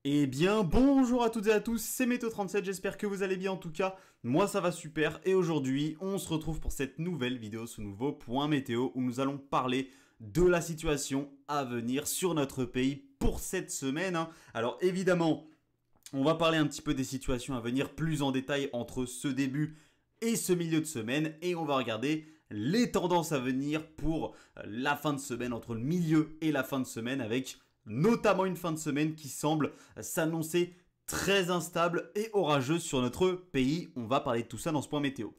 Eh bien, bonjour à toutes et à tous, c'est Météo37, j'espère que vous allez bien en tout cas. Moi ça va super et aujourd'hui on se retrouve pour cette nouvelle vidéo, ce nouveau point météo où nous allons parler de la situation à venir sur notre pays pour cette semaine. Alors évidemment, on va parler un petit peu des situations à venir plus en détail entre ce début et ce milieu de semaine et on va regarder les tendances à venir pour la fin de semaine, entre le milieu et la fin de semaine avec notamment une fin de semaine qui semble s'annoncer très instable et orageuse sur notre pays. On va parler de tout ça dans ce point météo.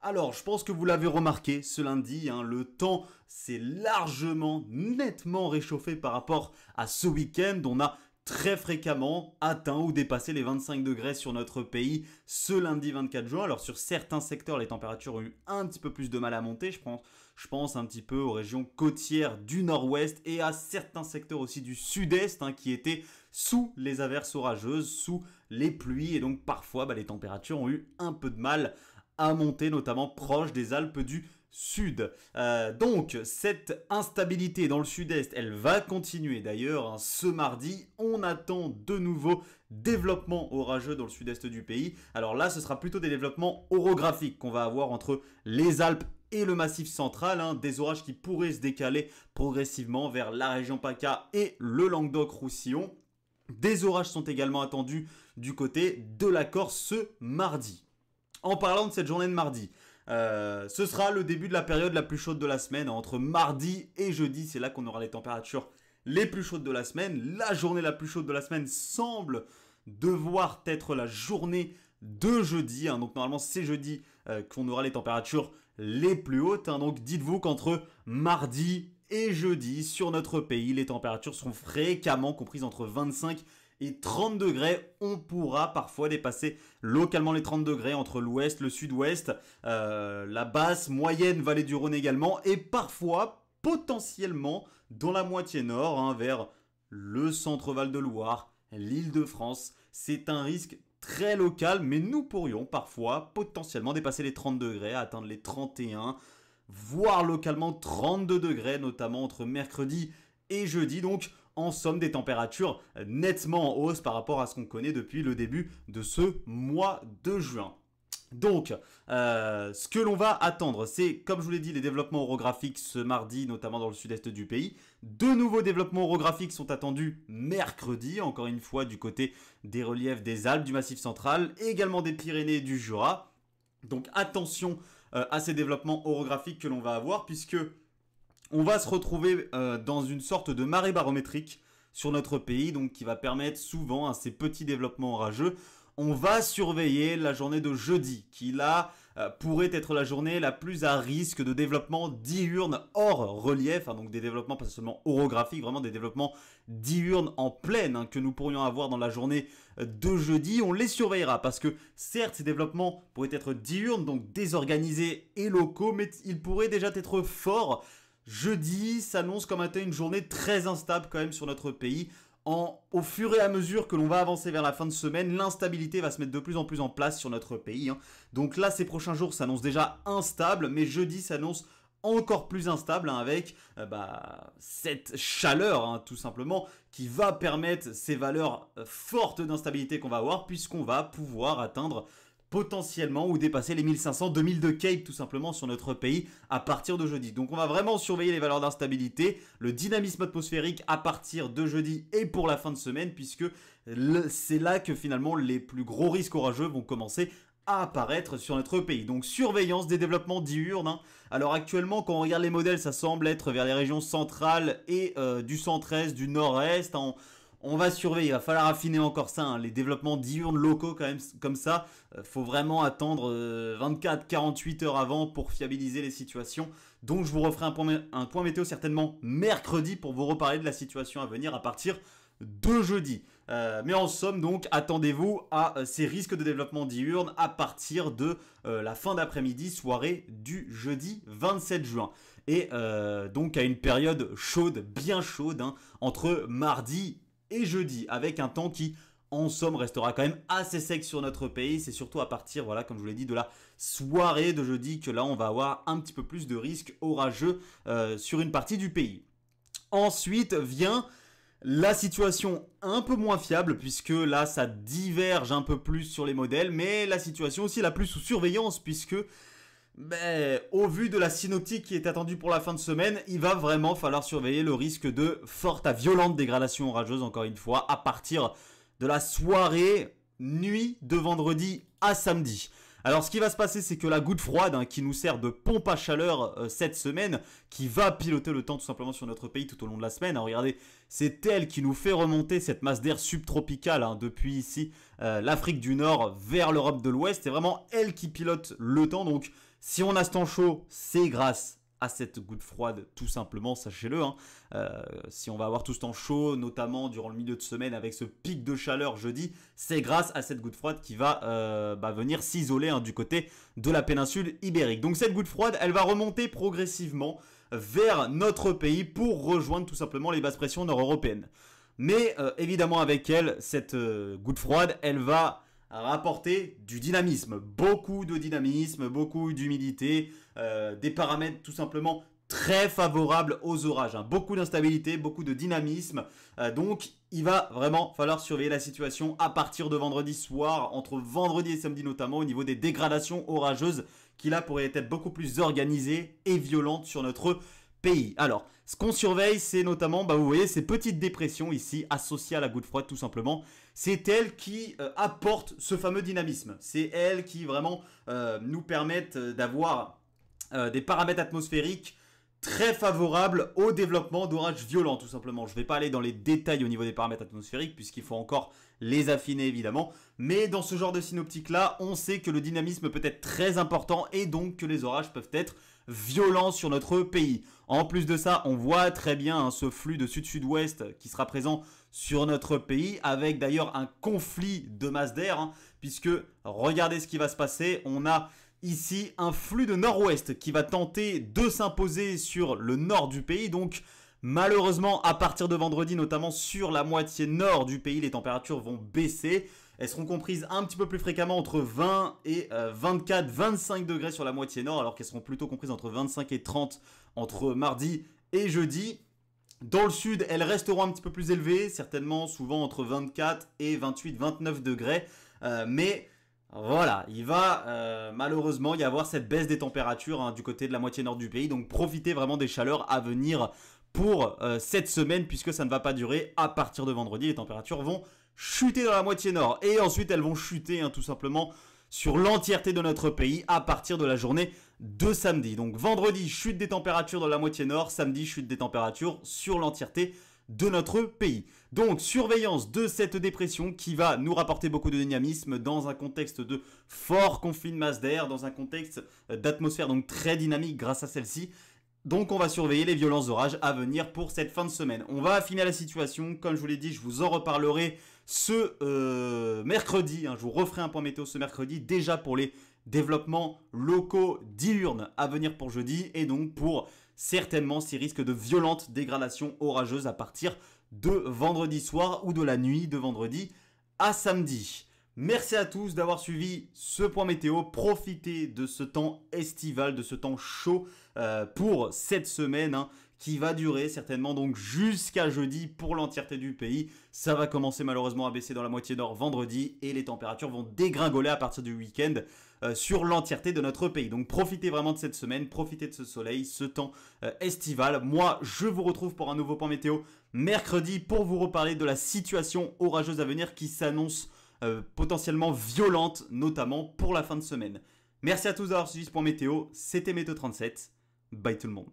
Alors, je pense que vous l'avez remarqué ce lundi, le temps s'est largement, nettement réchauffé par rapport à ce week-end. On a très fréquemment atteint ou dépassé les 25 degrés sur notre pays ce lundi 24 juin. Alors sur certains secteurs, les températures ont eu un petit peu plus de mal à monter. Je pense un petit peu aux régions côtières du nord-ouest et à certains secteurs aussi du sud-est qui étaient sous les averses orageuses, sous les pluies. Et donc parfois, les températures ont eu un peu de mal à monter, notamment proche des Alpes du Sud. Donc cette instabilité dans le sud-est, elle va continuer d'ailleurs. Ce mardi, on attend de nouveaux développements orageux dans le sud-est du pays. Alors là, ce sera plutôt des développements orographiques qu'on va avoir entre les Alpes et le Massif central, des orages qui pourraient se décaler progressivement vers la région PACA et le Languedoc-Roussillon. Des orages sont également attendus du côté de la Corse ce mardi. En parlant de cette journée de mardi, ce sera le début de la période la plus chaude de la semaine. Entre mardi et jeudi, c'est là qu'on aura les températures les plus chaudes de la semaine. La journée la plus chaude de la semaine semble devoir être la journée de jeudi. Donc normalement, c'est jeudi qu'on aura les températures les plus hautes. Donc dites-vous qu'entre mardi et jeudi, sur notre pays, les températures seront fréquemment comprises entre 25 et 30 degrés. On pourra parfois dépasser localement les 30 degrés entre l'ouest, le sud-ouest, la basse, moyenne vallée du Rhône également, et parfois, potentiellement, dans la moitié nord, vers le centre Val-de-Loire, l'Île-de-France. C'est un risque très local, mais nous pourrions parfois, potentiellement, dépasser les 30 degrés, atteindre les 31, voire localement 32 degrés, notamment entre mercredi et jeudi. Donc, en somme, des températures nettement en hausse par rapport à ce qu'on connaît depuis le début de ce mois de juin. Donc, ce que l'on va attendre, c'est, comme je vous l'ai dit, les développements orographiques ce mardi, notamment dans le sud-est du pays. De nouveaux développements orographiques sont attendus mercredi, encore une fois, du côté des reliefs des Alpes, du Massif central, et également des Pyrénées et du Jura. Donc, attention à ces développements orographiques que l'on va avoir, puisque on va se retrouver dans une sorte de marée barométrique sur notre pays, donc qui va permettre souvent à ces petits développements orageux. On va surveiller la journée de jeudi, qui là pourrait être la journée la plus à risque de développement diurne hors relief, donc des développements pas seulement orographiques, vraiment des développements diurnes en pleine que nous pourrions avoir dans la journée de jeudi. On les surveillera parce que certes ces développements pourraient être diurnes, donc désorganisés et locaux, mais ils pourraient déjà être forts. Jeudi s'annonce comme étant une journée très instable quand même sur notre pays. Au fur et à mesure que l'on va avancer vers la fin de semaine, l'instabilité va se mettre de plus en plus en place sur notre pays. Donc là, ces prochains jours s'annoncent déjà instables, mais jeudi s'annonce encore plus instable avec cette chaleur tout simplement qui va permettre ces valeurs fortes d'instabilité qu'on va avoir puisqu'on va pouvoir atteindre potentiellement ou dépasser les 1500, 2000 de Cape tout simplement sur notre pays à partir de jeudi. Donc on va vraiment surveiller les valeurs d'instabilité, le dynamisme atmosphérique à partir de jeudi et pour la fin de semaine puisque c'est là que finalement les plus gros risques orageux vont commencer à apparaître sur notre pays. Donc surveillance des développements diurnes. Alors actuellement quand on regarde les modèles ça semble être vers les régions centrales et du centre-est, du nord-est. On va surveiller, il va falloir affiner encore ça, les développements diurnes locaux quand même comme ça, faut vraiment attendre 24-48 heures avant pour fiabiliser les situations. Donc je vous referai un point météo certainement mercredi pour vous reparler de la situation à venir à partir de jeudi. Mais en somme donc attendez-vous à ces risques de développement diurne à partir de la fin d'après-midi, soirée du jeudi 27 juin. Et donc à une période chaude, bien chaude, entre mardi et jeudi, avec un temps qui, en somme, restera quand même assez sec sur notre pays. C'est surtout à partir, comme je vous l'ai dit, de la soirée de jeudi que là, on va avoir un petit peu plus de risques orageux sur une partie du pays. Ensuite vient La situation un peu moins fiable puisque là ça diverge un peu plus sur les modèles, mais la situation aussi la plus sous surveillance puisque au vu de la synoptique qui est attendue pour la fin de semaine, il va vraiment falloir surveiller le risque de forte à violente dégradation orageuse encore une fois à partir de la soirée nuit de vendredi à samedi. Alors ce qui va se passer, c'est que la goutte froide qui nous sert de pompe à chaleur cette semaine, qui va piloter le temps tout simplement sur notre pays tout au long de la semaine. Alors regardez, c'est elle qui nous fait remonter cette masse d'air subtropicale depuis ici l'Afrique du Nord vers l'Europe de l'Ouest. C'est vraiment elle qui pilote le temps. Donc si on a ce temps chaud, c'est grâce à cette goutte froide tout simplement, sachez-le. Si on va avoir tout ce temps chaud, notamment durant le milieu de semaine avec ce pic de chaleur jeudi, c'est grâce à cette goutte froide qui va venir s'isoler du côté de la péninsule ibérique. Donc cette goutte froide, elle va remonter progressivement vers notre pays pour rejoindre tout simplement les basses pressions nord-européennes. Mais évidemment avec elle, cette goutte froide, elle va rapporter du dynamisme, beaucoup de dynamisme, beaucoup d'humidité, des paramètres tout simplement très favorables aux orages, beaucoup d'instabilité, beaucoup de dynamisme, donc il va vraiment falloir surveiller la situation à partir de vendredi soir, entre vendredi et samedi notamment au niveau des dégradations orageuses qui là pourraient être beaucoup plus organisées et violentes sur notre pays. Alors, ce qu'on surveille, c'est notamment, vous voyez, ces petites dépressions ici, associées à la goutte froide tout simplement. C'est elles qui apportent ce fameux dynamisme. C'est elles qui vraiment nous permettent d'avoir des paramètres atmosphériques très favorables au développement d'orages violents tout simplement. Je ne vais pas aller dans les détails au niveau des paramètres atmosphériques puisqu'il faut encore les affiner évidemment. Mais dans ce genre de synoptique là, on sait que le dynamisme peut être très important et donc que les orages peuvent être violents sur notre pays. En plus de ça, on voit très bien ce flux de sud-sud-ouest qui sera présent sur notre pays avec d'ailleurs un conflit de masse d'air puisque regardez ce qui va se passer. On a ici un flux de nord-ouest qui va tenter de s'imposer sur le nord du pays. Donc malheureusement à partir de vendredi, notamment sur la moitié nord du pays, les températures vont baisser. Elles seront comprises un petit peu plus fréquemment entre 20 et 24, 25 degrés sur la moitié nord, alors qu'elles seront plutôt comprises entre 25 et 30 entre mardi et jeudi. Dans le sud, elles resteront un petit peu plus élevées, certainement souvent entre 24 et 28, 29 degrés. Mais voilà, il va malheureusement y avoir cette baisse des températures du côté de la moitié nord du pays. Donc profitez vraiment des chaleurs à venir pour cette semaine, puisque ça ne va pas durer. À partir de vendredi, les températures vont chuter dans la moitié nord. Et ensuite, elles vont chuter tout simplement sur l'entièreté de notre pays à partir de la journée de samedi. Donc vendredi, chute des températures dans la moitié nord. Samedi, chute des températures sur l'entièreté de notre pays. Donc surveillance de cette dépression qui va nous rapporter beaucoup de dynamisme dans un contexte de fort conflit de masse d'air, dans un contexte d'atmosphère donc très dynamique grâce à celle-ci. Donc on va surveiller les violences d'orage à venir pour cette fin de semaine. On va affiner la situation, comme je vous l'ai dit, je vous en reparlerai ce mercredi. Je vous referai un point météo ce mercredi, déjà pour les développements locaux diurnes à venir pour jeudi, et donc pour certainement ces risques de violentes dégradations orageuses à partir de vendredi soir ou de la nuit de vendredi à samedi. Merci à tous d'avoir suivi ce point météo. Profitez de ce temps estival, de ce temps chaud pour cette semaine qui va durer certainement donc jusqu'à jeudi pour l'entièreté du pays. Ça va commencer malheureusement à baisser dans la moitié nord vendredi et les températures vont dégringoler à partir du week-end sur l'entièreté de notre pays. Donc profitez vraiment de cette semaine, profitez de ce soleil, ce temps estival. Moi, je vous retrouve pour un nouveau point météo mercredi pour vous reparler de la situation orageuse à venir qui s'annonce potentiellement violente, notamment pour la fin de semaine. Merci à tous d'avoir suivi ce point météo. C'était Météo 37. Bye tout le monde.